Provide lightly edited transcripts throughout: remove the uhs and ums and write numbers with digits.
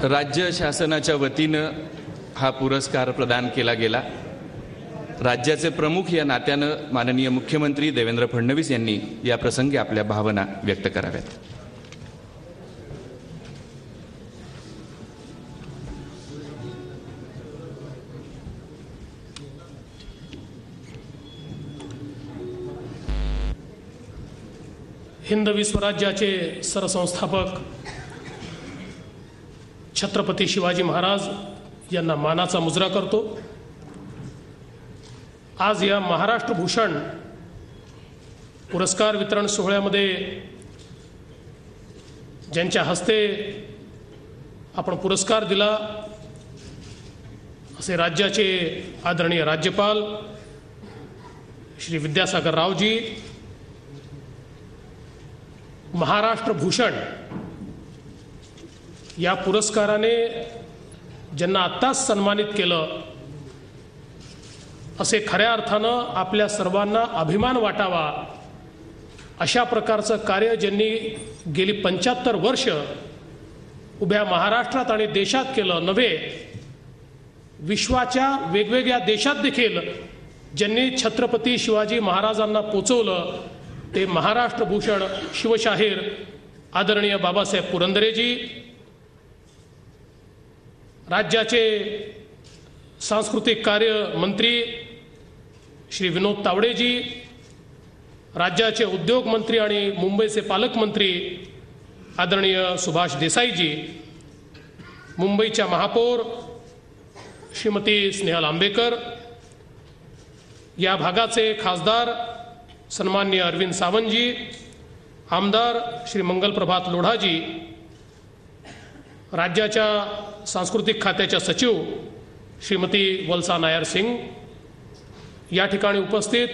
राज्य शासनाच्या वतीनं हा पुरस्कार प्रदान केला गेला। राज्याचे प्रमुख या नात्यानं माननीय मुख्यमंत्री देवेंद्र फडणवीस यांनी या प्रसंगी आपल्या भावना व्यक्त कराव्यात। हिंदवी स्वराज्याचे सरसंस्थापक छत्रपती शिवाजी महाराज यांना मानाचा मुजरा करतो। आज या महाराष्ट्र भूषण पुरस्कार वितरण सोहळ्यामध्ये ज्यांच्या हस्ते आपण पुरस्कार दिला असे राज्याचे आदरणीय राज्यपाल श्री विद्यासागर रावजी, महाराष्ट्र भूषण या पुरस्काराने ज्यांना आत्ताच सन्मानित केलं असे खऱ्या अर्थानं आपल्या सर्वांना अभिमान वाटावा अशा प्रकारचं कार्य ज्यांनी गेली 75 वर्ष उभ्या महाराष्ट्रात आणि देशात केलं नव्हे, विश्वाच्या वेगवेगळ्या देशात देखील ज्यांनी छत्रपती शिवाजी महाराजांना पोचवलं ते महाराष्ट्र भूषण शिवशाहीर आदरणीय बाबासाहेब पुरंदरेजी, राज्याचे सांस्कृतिक कार्य मंत्री श्री विनोद तावडेजी, राज्याचे उद्योग मंत्री आणि मुंबईचे पालकमंत्री आदरणीय सुभाष देसाईजी, मुंबईच्या महापौर श्रीमती स्नेहल आंबेकर, या भागाचे खासदार सन्माननीय अरविंद सावंतजी, आमदार श्री मंगलप्रभात लोढाजी, राज्याच्या सांस्कृतिक खात्याच्या सचिव श्रीमती वल्सा नायर सिंग, या ठिकाणी उपस्थित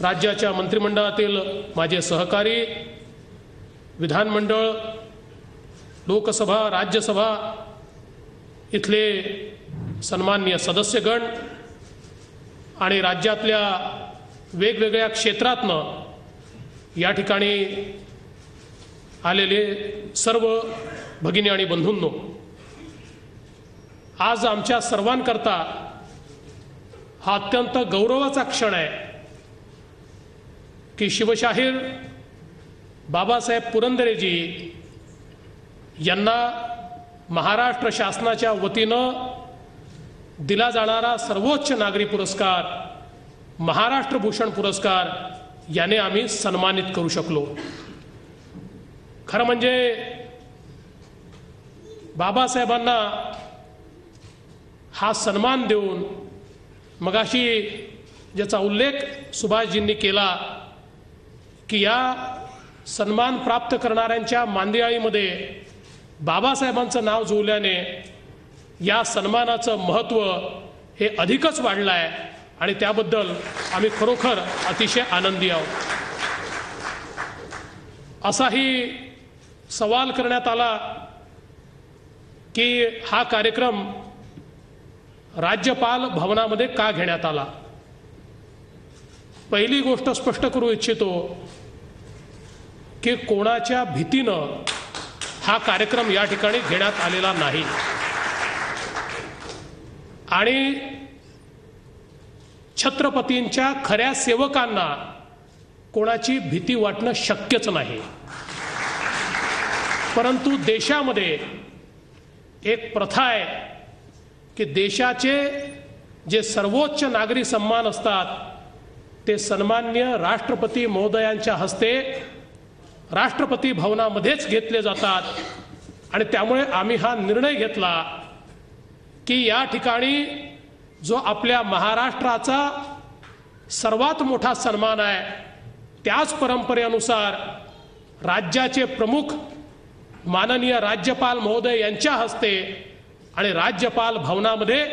राज्याच्या मंत्रिमंडळातील माझे सहकारी, विधानमंडळ, लोकसभा, राज्यसभा इथले सन्माननीय सदस्यगण आणि राज्यातल्या वेगवेगळ्या क्षेत्रातनं या ठिकाणी आलेले सर्व भगिनी आणि बंधूंनो, आज आमच्या सर्वांकरता हा अत्यंत गौरवाचा क्षण आहे की शिवशाहीर बाबासाहेब पुरंदरेजी यांना महाराष्ट्र शासनाच्या वतीनं दिला जाणारा सर्वोच्च नागरी पुरस्कार महाराष्ट्र भूषण पुरस्कार याने आम्ही सन्मानित करू शकलो। खरं म्हणजे बाबासाहेबांना हा सन्मान देऊन मगाशी ज्याचा उल्लेख सुभाषजींनी केला की या सन्मान प्राप्त करणाऱ्यांच्या मांदियाळीमध्ये बाबासाहेबांचं नाव जोडल्याने या सन्मानाचं महत्त्व हे अधिकच वाढलं आहे आणि त्याबद्दल आम्ही खरोखर अतिशय आनंदी आहोत। असाही सवाल करण्यात आला की हा कार्यक्रम राज्यपाल भवनामध्ये का घेण्यात आला। पहिली गोष्ट स्पष्ट करू इच्छितो की कोणाच्या भीतीनं हा कार्यक्रम या ठिकाणी घेण्यात आलेला नाही आणि छत्रपतींच्या खऱ्या सेवकांना कोणाची भीती वाटणं शक्यच नाही। परंतु देशामध्ये एक प्रथा आहे की देशाचे जे सर्वोच्च नागरी सन्मान असतात ते सन्माननीय राष्ट्रपती महोदयांच्या हस्ते राष्ट्रपती भवनामध्येच घेतले जातात आणि त्यामुळे आम्ही हा निर्णय घेतला की या ठिकाणी जो आपल्या महाराष्ट्राचा सर्वात मोठा सन्मान आहे त्याच परंपरेनुसार राज्याचे प्रमुख माननीय राज्यपाल महोदय यांच्या हस्ते आणि राज्यपाल भवनामध्ये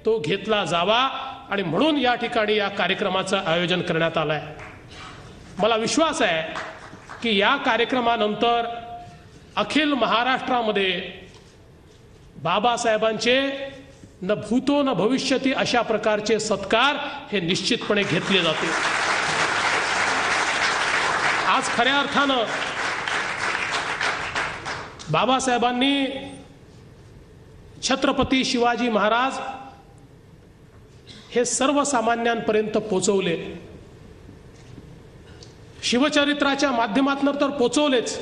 तो घेतला जावा आणि म्हणून या ठिकाणी या कार्यक्रमाचं आयोजन करण्यात आलं आहे। मला विश्वास आहे की या कार्यक्रमानंतर अखिल महाराष्ट्रामध्ये बाबासाहेबांचे न भूतो न भविष्यती अशा प्रकारचे सत्कार हे निश्चितपणे घेतले जातील। आज खऱ्या अर्थानं बाबासाहेबांनी छत्रपती शिवाजी महाराज हे सर्वसामान्यांपर्यंत पोहोचवले. शिवचरित्राच्या माध्यमातून तर पोहोचवलेच,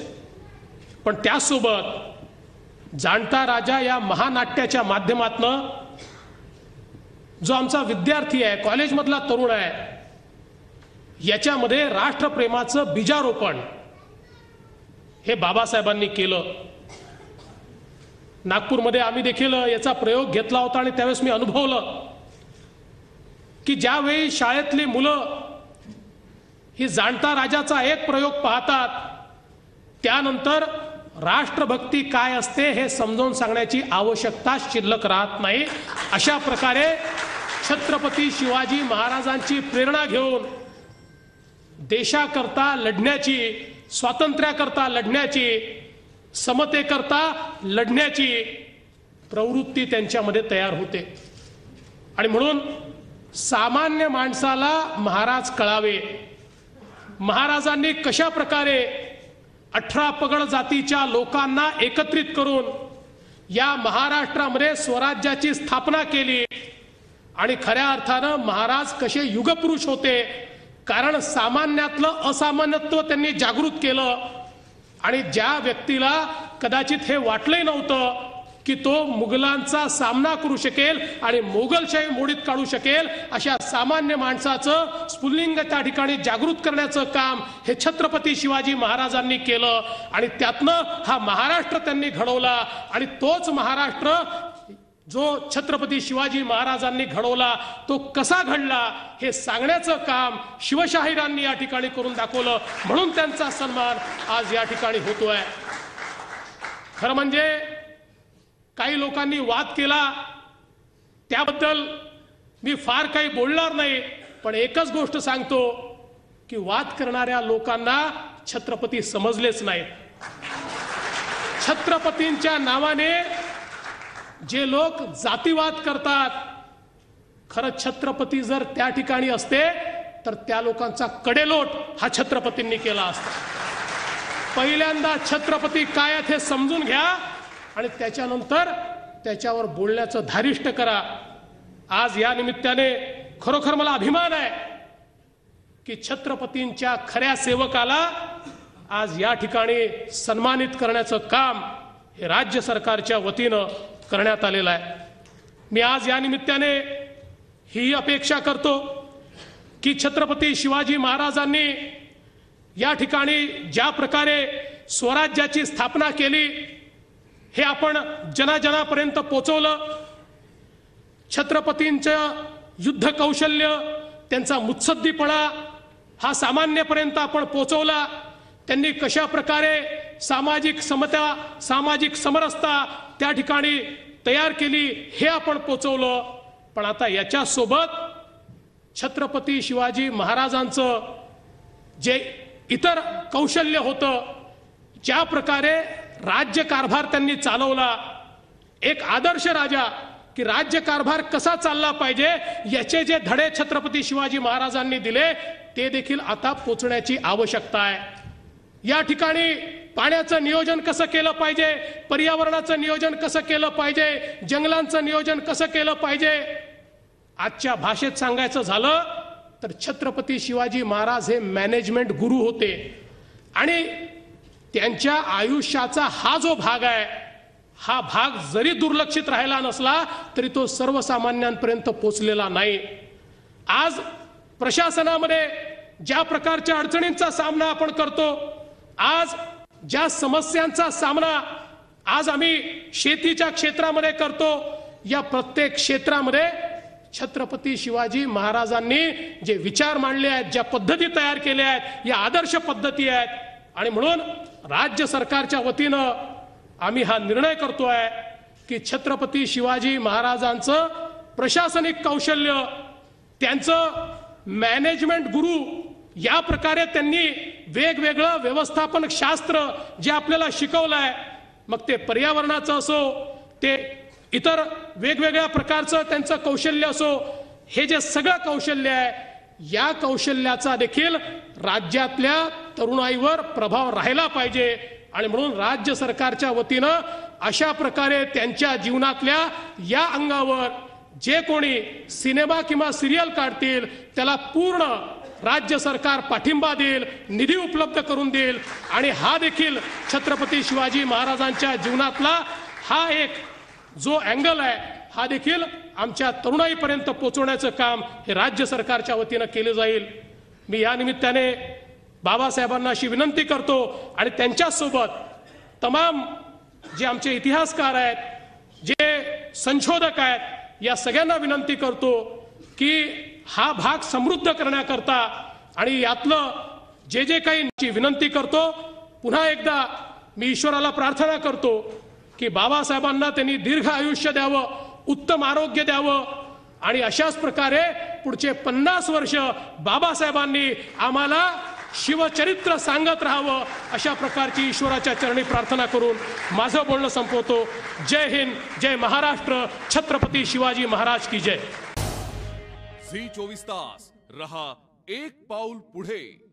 पण त्यासोबत जाणता राजा या महानाट्याच्या माध्यमातून जो आमचा विद्यार्थी आहे, कॉलेजमधला तरुण आहे, याच्यामध्ये राष्ट्रप्रेमाचं बीजारोपण हे बाबासाहेबांनी केलं. नागपूरमध्ये आम्ही देखील याचा प्रयोग घेतला होता आणि त्यावेळेस मी अनुभवलं की ज्यावेळी शाळेतली मुलं ही जाणता राजाचा एक प्रयोग पाहतात, त्यानंतर राष्ट्रभक्ती काय असते हे समजावून सांगण्याची आवश्यकता शिल्लक राहत नाही. अशा प्रकारे छत्रपती शिवाजी महाराजांची प्रेरणा घेऊन देशाकरता लढण्याची, स्वातंत्र्याकरता लढण्याची, समतेकरता लढण्याची प्रवृत्ती त्यांच्यामध्ये तयार होते. आणि म्हणून सामान्य माणसाला महाराज कळावे, महाराजांनी कशा प्रकारे 18 पगड जातीच्या लोकांना एकत्रित करून या महाराष्ट्रामध्ये स्वराज्याची स्थापना केली आणि खऱ्या अर्थानं महाराज कसे युगपुरुष होते, कारण सामान्यातलं असामान्यत्व त्यांनी जागृत केलं. आणि ज्या व्यक्तीला कदाचित हे वाटलंही नव्हतं की तो मुघलांचा सामना करू शकेल आणि मोगलशाही मोडीत काढू शकेल, अशा सामान्य माणसाचं स्फुल्लिंग त्या ठिकाणी जागृत करण्याचं काम हे छत्रपती शिवाजी महाराजांनी केलं. आणि त्यातनं हा महाराष्ट्र त्यांनी घडवला. आणि तोच महाराष्ट्र जो छत्रपती शिवाजी महाराजांनी घडवला तो कसा घडला हे सांगण्याचं काम शिवशाहिरांनी या ठिकाणी करून दाखवलं. म्हणून त्यांचा सन्मान आज या ठिकाणी होतोय. खरं म्हणजे काही लोकांनी वाद केला, त्याबद्दल मी फार काही बोलणार नाही, पण एकच गोष्ट सांगतो की वाद करणाऱ्या लोकांना छत्रपती समजलेच नाहीत. छत्रपतींच्या नावाने जे लोक जातीवाद करतात, खरं छत्रपती जर त्या ठिकाणी असते तर त्या लोकांचा कडेलोट हा छत्रपतींनी केला असता. पहिल्यांदा छत्रपती काय आहेत हे समजून घ्या आणि त्याच्यानंतर त्याच्यावर बोलण्याचं धारिष्ट करा. आज या निमित्ताने खरोखर मला अभिमान आहे की छत्रपतींच्या खऱ्या सेवकाला आज या ठिकाणी सन्मानित करण्याचं काम हे राज्य सरकारच्या वतीनं करण्यात आलेलं आहे. मी आज या निमित्ताने ही अपेक्षा करतो की छत्रपती शिवाजी महाराजांनी या ठिकाणी ज्या प्रकारे स्वराज्याची स्थापना केली हे आपण जनाजनापर्यंत पोहोचवलं. छत्रपतींचं युद्ध कौशल्य, त्यांचा मुत्सद्दीपणा हा सामान्यपर्यंत आपण पोहोचवला. त्यांनी कशा प्रकारे सामाजिक समता, सामाजिक समरसता त्या ठिकाणी तयार केली हे आपण पोहोचवलं. पण आता याच्या सोबत छत्रपती शिवाजी महाराजांचं जे इतर कौशल्य होतं, ज्या प्रकारे राज्यकारभार त्यांनी चालवला, एक आदर्श राजा की राज्यकारभार कसा चालला पाहिजे याचे जे धडे छत्रपती शिवाजी महाराजांनी दिले ते देखील आता पोचण्याची आवश्यकता आहे. या ठिकाणी पाण्याचं नियोजन कसं केलं पाहिजे, पर्यावरणाचं नियोजन कसं केलं पाहिजे, जंगलांचं नियोजन कसं केलं पाहिजे, आजच्या भाषेत सांगायचं झालं तर छत्रपती शिवाजी महाराज हे मॅनेजमेंट गुरु होते. आणि त्यांच्या आयुष्याचा हा जो भाग आहे, हा भाग जरी दुर्लक्षित राहिला नसला तरी तो सर्वसामान्यांपर्यंत पोचलेला नाही. आज प्रशासनामध्ये ज्या प्रकारच्या अडचणींचा सामना आपण करतो, आज ज्या समस्यांचा सामना आज आम्ही शेतीच्या क्षेत्रामध्ये करतो, या प्रत्येक क्षेत्रामध्ये छत्रपती शिवाजी महाराजांनी जे विचार मांडले आहेत, ज्या पद्धती तयार केल्या आहेत, या आदर्श पद्धती आहेत. आणि म्हणून राज्य सरकारच्या वतीनं आम्ही हा निर्णय करतोय की छत्रपती शिवाजी महाराजांचं प्रशासनिक कौशल्य, त्यांचं मॅनेजमेंट गुरु, या प्रकारे त्यांनी वेगवेगळं व्यवस्थापन शास्त्र जे आपल्याला शिकवलंय, मग ते पर्यावरणाचं असो, ते इतर वेगवेगळ्या प्रकारचं त्यांचं कौशल्य असो, हे जे सगळं कौशल्य आहे, या कौशल्याचा देखील राज्यातल्या तरुणाईवर प्रभाव राहिला पाहिजे. आणि म्हणून राज्य सरकारच्या वतीनं अशा प्रकारे त्यांच्या जीवनातल्या या अंगावर जे कोणी सिनेमा किंवा सिरियल काढतील त्याला पूर्ण राज्य सरकार पाठिंबा देईल, निधी उपलब्ध करून देईल आणि हा देखील छत्रपती शिवाजी महाराजांच्या जीवनातला हा एक जो अँगल आहे हा देखील आमच्या तरुणाईपर्यंत पोहोचवण्याचं काम हे राज्य सरकारच्या वतीनं केलं जाईल. मी या निमित्ताने बाबासाहेबांना अशी विनंती करतो आणि त्यांच्यासोबत तमाम जे आमचे इतिहासकार आहेत, जे संशोधक आहेत, या सगळ्यांना विनंती करतो की हा भाग समृद्ध करण्याकरता आणि यातलं जे जे काही विनंती करतो, पुन्हा एकदा मी ईश्वराला प्रार्थना करतो की बाबासाहेबांना त्यांनी दीर्घ आयुष्य द्यावं, उत्तम आरोग्य द्यावं आणि अशाच प्रकारे पुढचे 50 वर्ष बाबासाहेबांनी आम्हाला शिवचरित्र सांगत राहावं, अशा प्रकारची ईश्वराच्या चरणी प्रार्थना करून माझं बोलणं संपवतो. जय हिंद, जय महाराष्ट्र, छत्रपती शिवाजी महाराज की जय. झी 24 तास रहा एक पाऊल पुढे.